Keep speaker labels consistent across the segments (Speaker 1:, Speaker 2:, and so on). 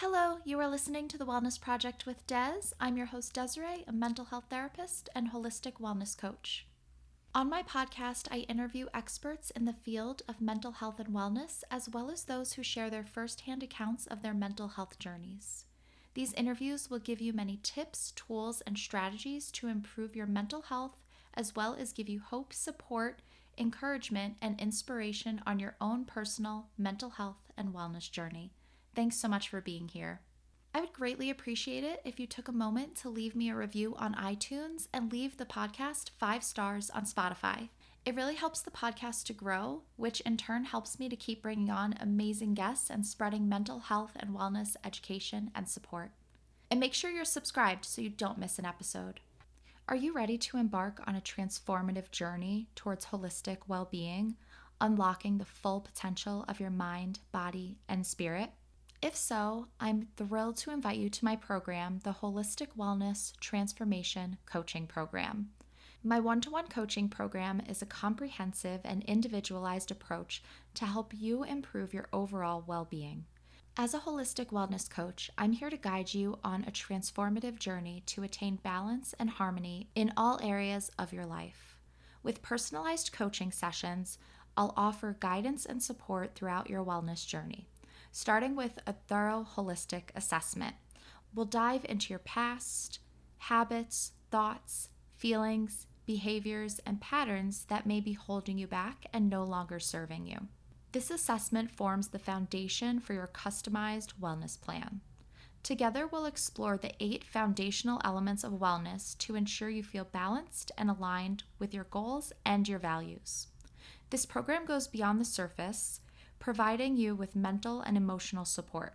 Speaker 1: Hello, you are listening to The Wellness Project with Des. I'm your host, Desiree, a mental health therapist and holistic wellness coach. On my podcast, I interview experts in the field of mental health and wellness, as well as those who share their firsthand accounts of their mental health journeys. These interviews will give you many tips, tools, and strategies to improve your mental health, as well as give you hope, support, encouragement, and inspiration on your own personal mental health and wellness journey. Thanks so much for being here. I would greatly appreciate it if you took a moment to leave me a review on iTunes and leave the podcast 5 stars on Spotify. It really helps the podcast to grow, which in turn helps me to keep bringing on amazing guests and spreading mental health and wellness education and support. And make sure you're subscribed so you don't miss an episode. Are you ready to embark on a transformative journey towards holistic well-being, unlocking the full potential of your mind, body, and spirit? If so, I'm thrilled to invite you to my program, the Holistic Wellness Transformation Coaching Program. My one-to-one coaching program is a comprehensive and individualized approach to help you improve your overall well-being. As a holistic wellness coach, I'm here to guide you on a transformative journey to attain balance and harmony in all areas of your life. With personalized coaching sessions, I'll offer guidance and support throughout your wellness journey. Starting with a thorough holistic assessment. We'll dive into your past, habits, thoughts, feelings, behaviors, and patterns that may be holding you back and no longer serving you. This assessment forms the foundation for your customized wellness plan. Together, we'll explore the 8 foundational elements of wellness to ensure you feel balanced and aligned with your goals and your values. This program goes beyond the surface, providing you with mental and emotional support.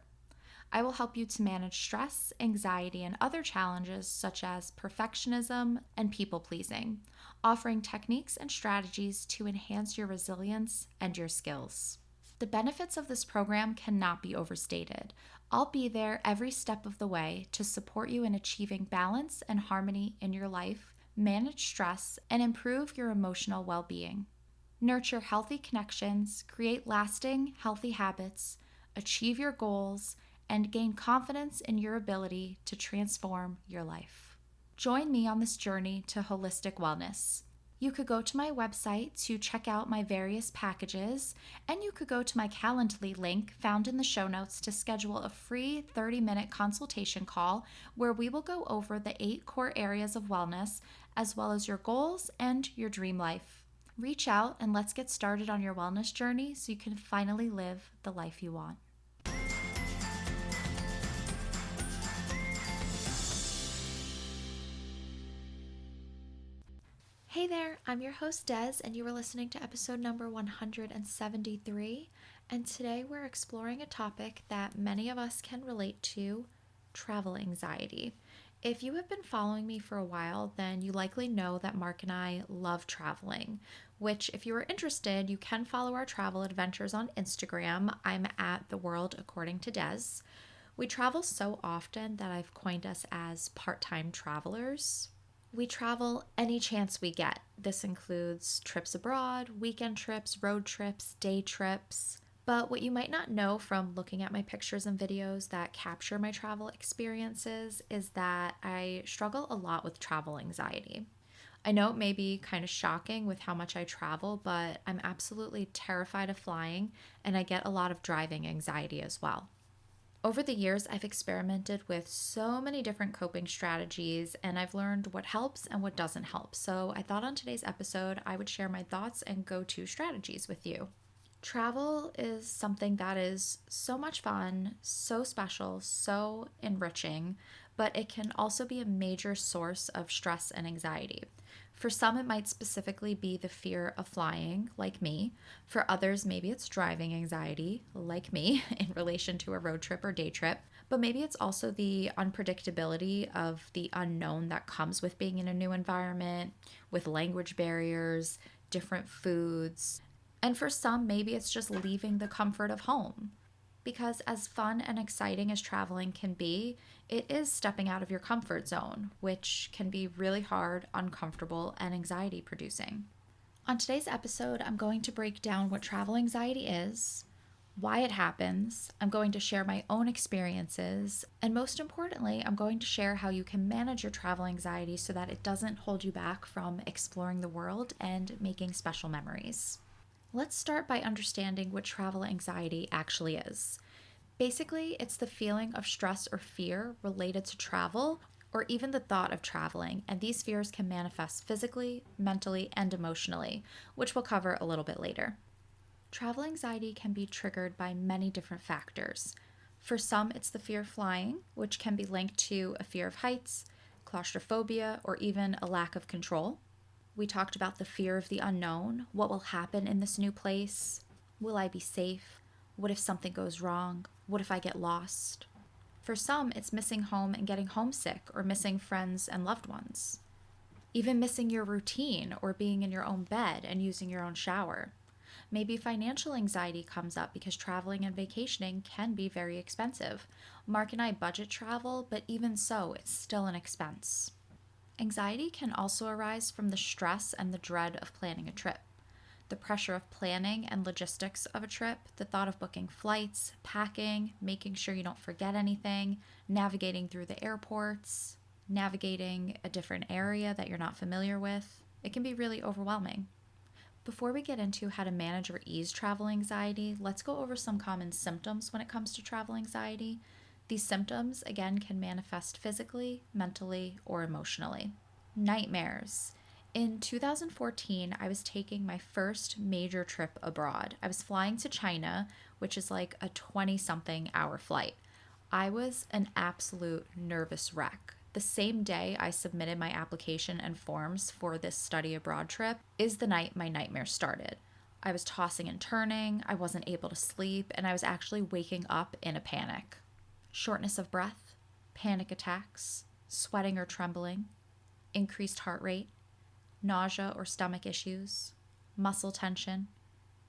Speaker 1: I will help you to manage stress, anxiety, and other challenges such as perfectionism and people-pleasing, offering techniques and strategies to enhance your resilience and your skills. The benefits of this program cannot be overstated. I'll be there every step of the way to support you in achieving balance and harmony in your life, manage stress, and improve your emotional well-being. Nurture healthy connections, create lasting, healthy habits, achieve your goals, and gain confidence in your ability to transform your life. Join me on this journey to holistic wellness. You could go to my website to check out my various packages, and you could go to my Calendly link found in the show notes to schedule a free 30-minute consultation call where we will go over the 8 core areas of wellness, as well as your goals and your dream life. Reach out and let's get started on your wellness journey so you can finally live the life you want. Hey there, I'm your host Des, and you are listening to episode number 173. And today we're exploring a topic that many of us can relate to: travel anxiety. If you have been following me for a while, then you likely know that Mark and I love traveling, which if you are interested, you can follow our travel adventures on Instagram. I'm at The World According to Des. We travel so often that I've coined us as part-time travelers. We travel any chance we get. This includes trips abroad, weekend trips, road trips, day trips. But what you might not know from looking at my pictures and videos that capture my travel experiences is that I struggle a lot with travel anxiety. I know it may be kind of shocking with how much I travel, but I'm absolutely terrified of flying, and I get a lot of driving anxiety as well. Over the years, I've experimented with so many different coping strategies, and I've learned what helps and what doesn't help. So I thought on today's episode, I would share my thoughts and go-to strategies with you. Travel is something that is so much fun, so special, so enriching, but it can also be a major source of stress and anxiety. For some, it might specifically be the fear of flying, like me. For others, maybe it's driving anxiety, like me, in relation to a road trip or day trip. But maybe it's also the unpredictability of the unknown that comes with being in a new environment, with language barriers, different foods. And for some, maybe it's just leaving the comfort of home. Because as fun and exciting as traveling can be, it is stepping out of your comfort zone, which can be really hard, uncomfortable, and anxiety producing. On today's episode, I'm going to break down what travel anxiety is, why it happens. I'm going to share my own experiences. And most importantly, I'm going to share how you can manage your travel anxiety so that it doesn't hold you back from exploring the world and making special memories. Let's start by understanding what travel anxiety actually is. Basically, it's the feeling of stress or fear related to travel or even the thought of traveling, and these fears can manifest physically, mentally, and emotionally, which we'll cover a little bit later. Travel anxiety can be triggered by many different factors. For some, it's the fear of flying, which can be linked to a fear of heights, claustrophobia, or even a lack of control. We talked about the fear of the unknown. What will happen in this new place? Will I be safe? What if something goes wrong? What if I get lost? For some, it's missing home and getting homesick, or missing friends and loved ones. Even missing your routine or being in your own bed and using your own shower. Maybe financial anxiety comes up because traveling and vacationing can be very expensive. Mark and I budget travel, but even so, it's still an expense. Anxiety can also arise from the stress and the dread of planning a trip. The pressure of planning and logistics of a trip, the thought of booking flights, packing, making sure you don't forget anything, navigating through the airports, navigating a different area that you're not familiar with. It can be really overwhelming. Before we get into how to manage or ease travel anxiety, let's go over some common symptoms when it comes to travel anxiety. These symptoms, again, can manifest physically, mentally, or emotionally. Nightmares. In 2014, I was taking my first major trip abroad. I was flying to China, which is like a 20-something hour flight. I was an absolute nervous wreck. The same day I submitted my application and forms for this study abroad trip is the night my nightmare started. I was tossing and turning, I wasn't able to sleep, and I was actually waking up in a panic. Shortness of breath, panic attacks, sweating or trembling, increased heart rate, nausea or stomach issues, muscle tension,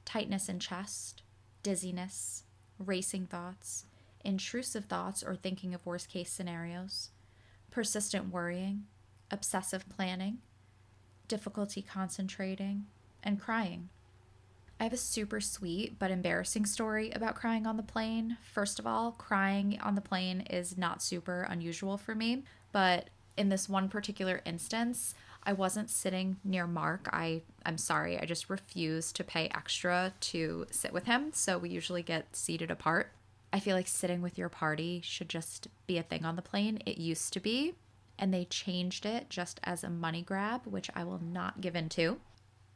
Speaker 1: tightness in chest, dizziness, racing thoughts, intrusive thoughts or thinking of worst case scenarios, persistent worrying, obsessive planning, difficulty concentrating, and crying. I have a super sweet but embarrassing story about crying on the plane. First of all, crying on the plane is not super unusual for me, but in this one particular instance, I wasn't sitting near Mark. I'm sorry, I just refused to pay extra to sit with him, so we usually get seated apart. I feel like sitting with your party should just be a thing on the plane. It used to be, and they changed it just as a money grab, which I will not give in to.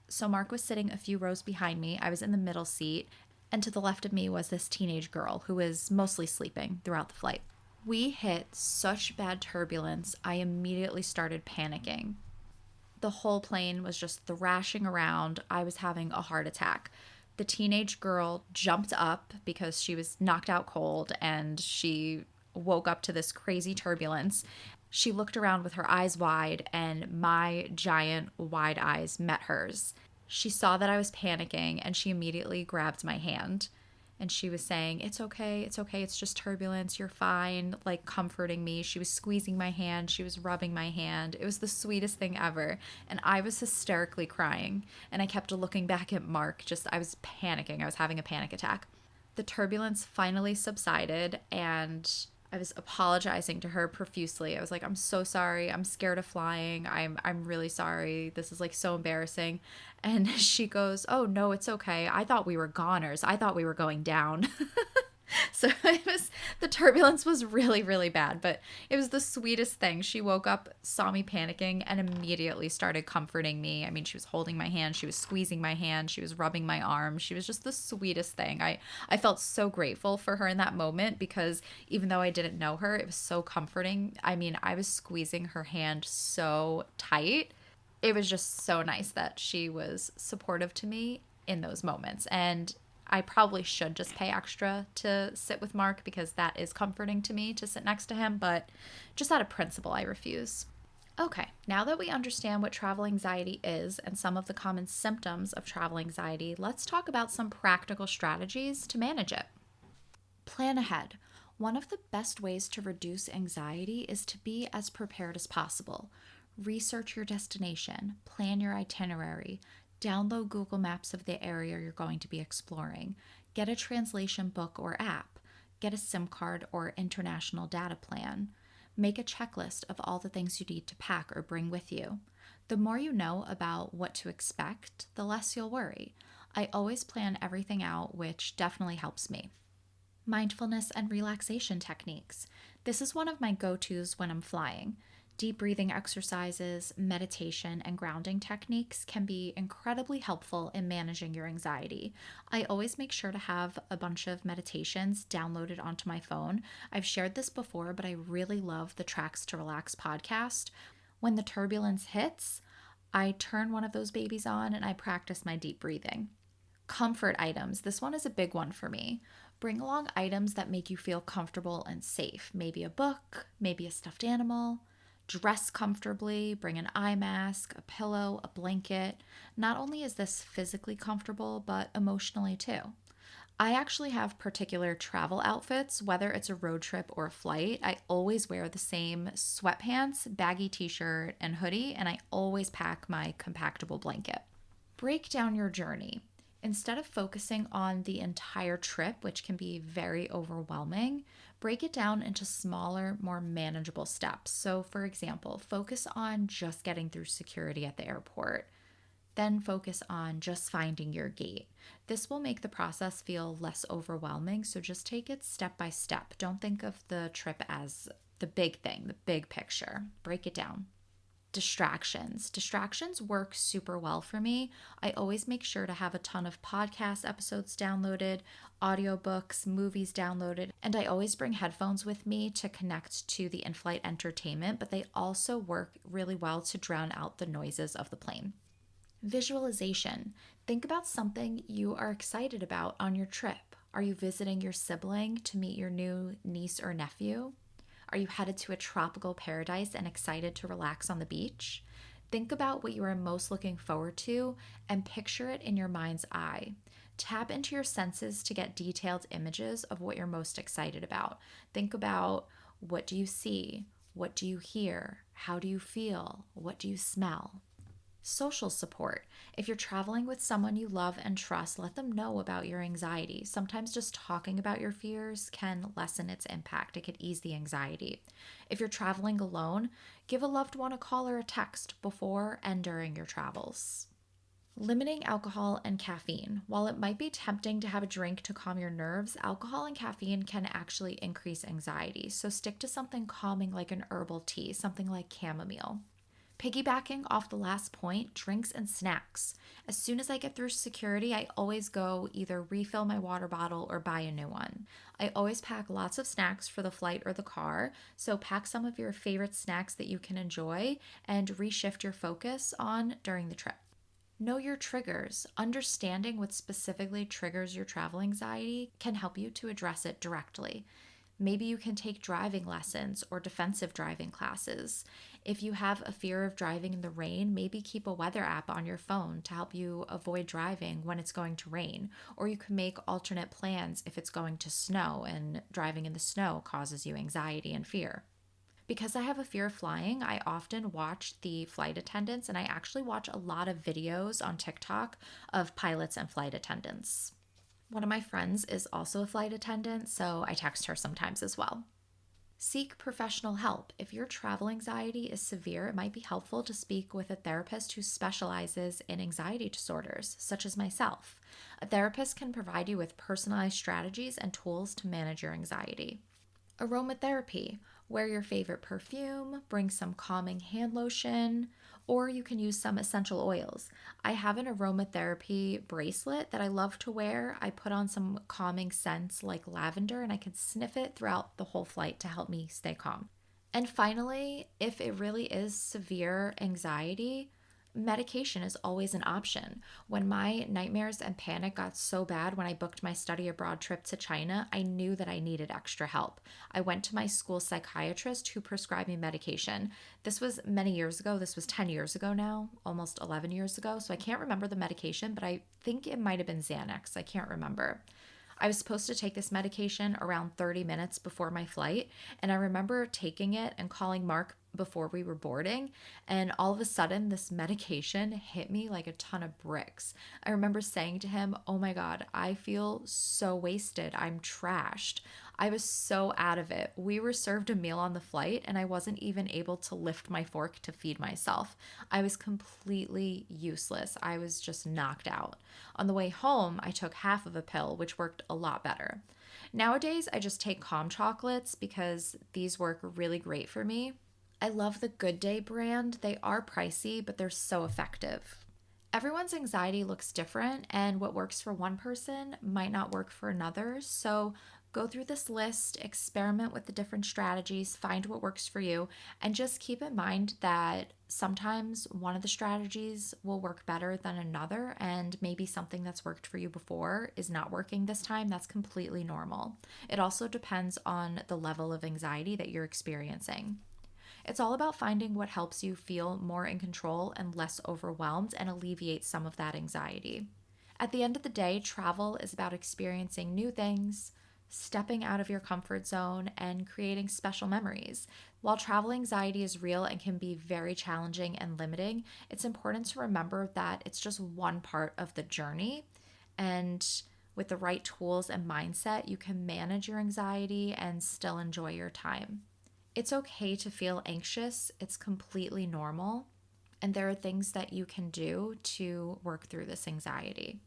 Speaker 1: So Mark was sitting a few rows behind me. I was in the middle seat, and to the left of me was this teenage girl who was mostly sleeping throughout the flight. We hit such bad turbulence, I immediately started panicking. The whole plane was just thrashing around. I was having a heart attack. The teenage girl jumped up because she was knocked out cold and she woke up to this crazy turbulence. She looked around with her eyes wide, and my giant wide eyes met hers. She saw that I was panicking and she immediately grabbed my hand. And she was saying, it's okay, it's just turbulence, you're fine, like comforting me. She was squeezing my hand, she was rubbing my hand. It was the sweetest thing ever. And I was hysterically crying. And I kept looking back at Mark, I was panicking, I was having a panic attack. The turbulence finally subsided, and I was apologizing to her profusely. I was like, I'm so sorry. I'm scared of flying. I'm really sorry. This is like so embarrassing. And she goes, oh, no, it's okay. I thought we were goners. I thought we were going down. So the turbulence was really, really bad, but it was the sweetest thing. She woke up, saw me panicking, and immediately started comforting me. I mean, she was holding my hand, she was squeezing my hand, she was rubbing my arm. She was just the sweetest thing. I felt so grateful for her in that moment because even though I didn't know her, it was so comforting. I mean, I was squeezing her hand so tight. It was just so nice that she was supportive to me in those moments. And I probably should just pay extra to sit with Mark because that is comforting to me to sit next to him, but just out of principle, I refuse. Okay, now that we understand what travel anxiety is and some of the common symptoms of travel anxiety, let's talk about some practical strategies to manage it. Plan ahead. One of the best ways to reduce anxiety is to be as prepared as possible. Research your destination, plan your itinerary, download Google Maps of the area you're going to be exploring. Get a translation book or app. Get a SIM card or international data plan. Make a checklist of all the things you need to pack or bring with you. The more you know about what to expect, the less you'll worry. I always plan everything out, which definitely helps me. Mindfulness and relaxation techniques. This is one of my go-tos when I'm flying. Deep breathing exercises, meditation, and grounding techniques can be incredibly helpful in managing your anxiety. I always make sure to have a bunch of meditations downloaded onto my phone. I've shared this before, but I really love the Tracks to Relax podcast. When the turbulence hits, I turn one of those babies on and I practice my deep breathing. Comfort items. This one is a big one for me. Bring along items that make you feel comfortable and safe. Maybe a book, maybe a stuffed animal. Dress comfortably, bring an eye mask, a pillow, a blanket. Not only is this physically comfortable, but emotionally too. I actually have particular travel outfits, whether it's a road trip or a flight. I always wear the same sweatpants, baggy t-shirt, and hoodie, and I always pack my compactable blanket. Break down your journey. Instead of focusing on the entire trip, which can be very overwhelming, break it down into smaller, more manageable steps. So, for example, focus on just getting through security at the airport. Then focus on just finding your gate. This will make the process feel less overwhelming, so just take it step by step. Don't think of the trip as the big thing, the big picture. Break it down. Distractions. Distractions work super well for me. I always make sure to have a ton of podcast episodes downloaded, audiobooks, movies downloaded, and I always bring headphones with me to connect to the in-flight entertainment, but they also work really well to drown out the noises of the plane. Visualization. Think about something you are excited about on your trip. Are you visiting your sibling to meet your new niece or nephew? Are you headed to a tropical paradise and excited to relax on the beach? Think about what you are most looking forward to and picture it in your mind's eye. Tap into your senses to get detailed images of what you're most excited about. Think about, what do you see? What do you hear? How do you feel? What do you smell? Social support. If you're traveling with someone you love and trust, let them know about your anxiety. Sometimes just talking about your fears can lessen its impact. It could ease the anxiety. If you're traveling alone, give a loved one a call or a text before and during your travels. Limiting alcohol and caffeine. While it might be tempting to have a drink to calm your nerves, alcohol and caffeine can actually increase anxiety. So stick to something calming like an herbal tea, something like chamomile. Piggybacking off the last point, drinks and snacks. As soon as I get through security, I always go either refill my water bottle or buy a new one. I always pack lots of snacks for the flight or the car, so pack some of your favorite snacks that you can enjoy and reshift your focus on during the trip. Know your triggers. Understanding what specifically triggers your travel anxiety can help you to address it directly. Maybe you can take driving lessons or defensive driving classes. If you have a fear of driving in the rain, maybe keep a weather app on your phone to help you avoid driving when it's going to rain. Or you can make alternate plans if it's going to snow and driving in the snow causes you anxiety and fear. Because I have a fear of flying, I often watch the flight attendants, and I actually watch a lot of videos on TikTok of pilots and flight attendants. One of my friends is also a flight attendant, so I text her sometimes as well. Seek professional help. If your travel anxiety is severe, it might be helpful to speak with a therapist who specializes in anxiety disorders, such as myself. A therapist can provide you with personalized strategies and tools to manage your anxiety. Aromatherapy. Wear your favorite perfume, bring some calming hand lotion, or you can use some essential oils. I have an aromatherapy bracelet that I love to wear. I put on some calming scents like lavender and I can sniff it throughout the whole flight to help me stay calm. And finally, if it really is severe anxiety, medication is always an option. When my nightmares and panic got so bad when I booked my study abroad trip to China, I knew that I needed extra help. I went to my school psychiatrist who prescribed me medication. This was many years ago. This was 10 years ago now, almost 11 years ago. So I can't remember the medication, but I think it might have been Xanax. I can't remember. I was supposed to take this medication around 30 minutes before my flight, and I remember taking it and calling Mark
Speaker 2: before we were boarding, and all of a sudden this medication hit me like a ton of bricks. I remember saying to him, "Oh my God, I feel so wasted. I'm trashed." I was so out of it. We were served a meal on the flight, and I wasn't even able to lift my fork to feed myself. I was completely useless. I was just knocked out. On the way home, I took half of a pill, which worked a lot better. Nowadays, I just take calm chocolates because these work really great for me. I love the Good Day brand. They are pricey, but they're so effective. Everyone's anxiety looks different, and what works for one person might not work for another. So go through this list, experiment with the different strategies, find what works for you, and just keep in mind that sometimes one of the strategies will work better than another, and maybe something that's worked for you before is not working this time. That's completely normal. It also depends on the level of anxiety that you're experiencing. It's all about finding what helps you feel more in control and less overwhelmed and alleviate some of that anxiety. At the end of the day, travel is about experiencing new things, stepping out of your comfort zone, and creating special memories. While travel anxiety is real and can be very challenging and limiting, it's important to remember that it's just one part of the journey. And with the right tools and mindset, you can manage your anxiety and still enjoy your time. It's okay to feel anxious, it's completely normal, and there are things that you can do to work through this anxiety.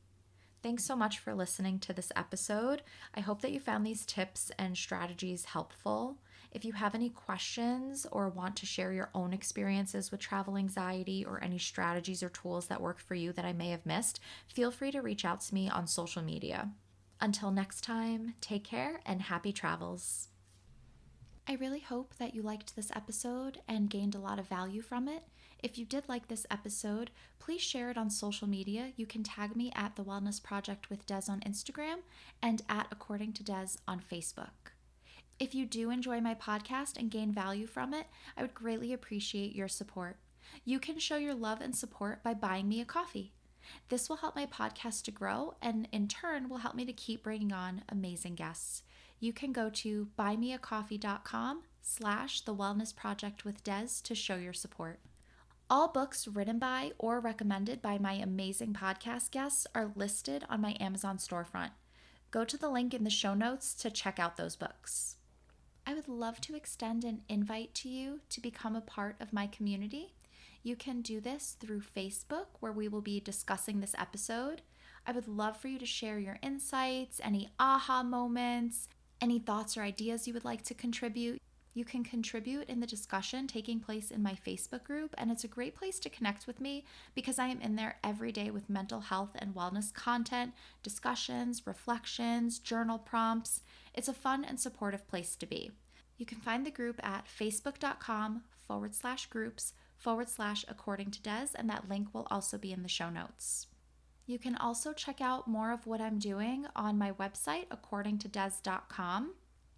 Speaker 2: Thanks so much for listening to this episode. I hope that you found these tips and strategies helpful. If you have any questions or want to share your own experiences with travel anxiety or any strategies or tools that work for you that I may have missed, feel free to reach out to me on social media. Until next time, take care and happy travels.
Speaker 1: I really hope that you liked this episode and gained a lot of value from it. If you did like this episode, please share it on social media. You can tag me at The Wellness Project with Des on Instagram and at According to Des on Facebook. If you do enjoy my podcast and gain value from it, I would greatly appreciate your support. You can show your love and support by buying me a coffee. This will help my podcast to grow and in turn will help me to keep bringing on amazing guests. You can go to buymeacoffee.com/The Wellness Project with Des to show your support. All books written by or recommended by my amazing podcast guests are listed on my Amazon storefront. Go to the link in the show notes to check out those books. I would love to extend an invite to you to become a part of my community. You can do this through Facebook, where we will be discussing this episode. I would love for you to share your insights, any aha moments, any thoughts or ideas you would like to contribute. You can contribute in the discussion taking place in my Facebook group, and it's a great place to connect with me because I am in there every day with mental health and wellness content, discussions, reflections, journal prompts. It's a fun and supportive place to be. You can find the group at facebook.com/groups/According to Des, and that link will also be in the show notes. You can also check out more of what I'm doing on my website, accordingtodes.com.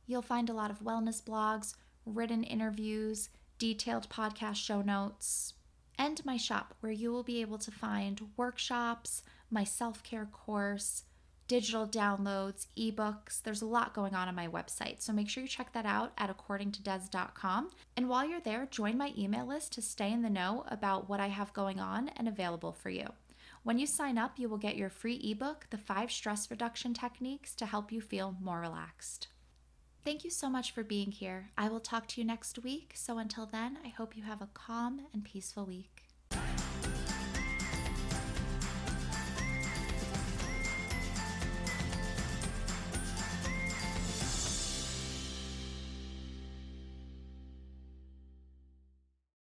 Speaker 1: You'll find a lot of wellness blogs, written interviews, detailed podcast show notes, and my shop, where you will be able to find workshops, my self-care course, digital downloads, ebooks. There's a lot going on my website, so make sure you check that out at accordingtodes.com. And while you're there, join my email list to stay in the know about what I have going on and available for you. When you sign up, you will get your free ebook, The 5 Stress Reduction Techniques to help you feel more relaxed. Thank you so much for being here. I will talk to you next week. So until then, I hope you have a calm and peaceful week.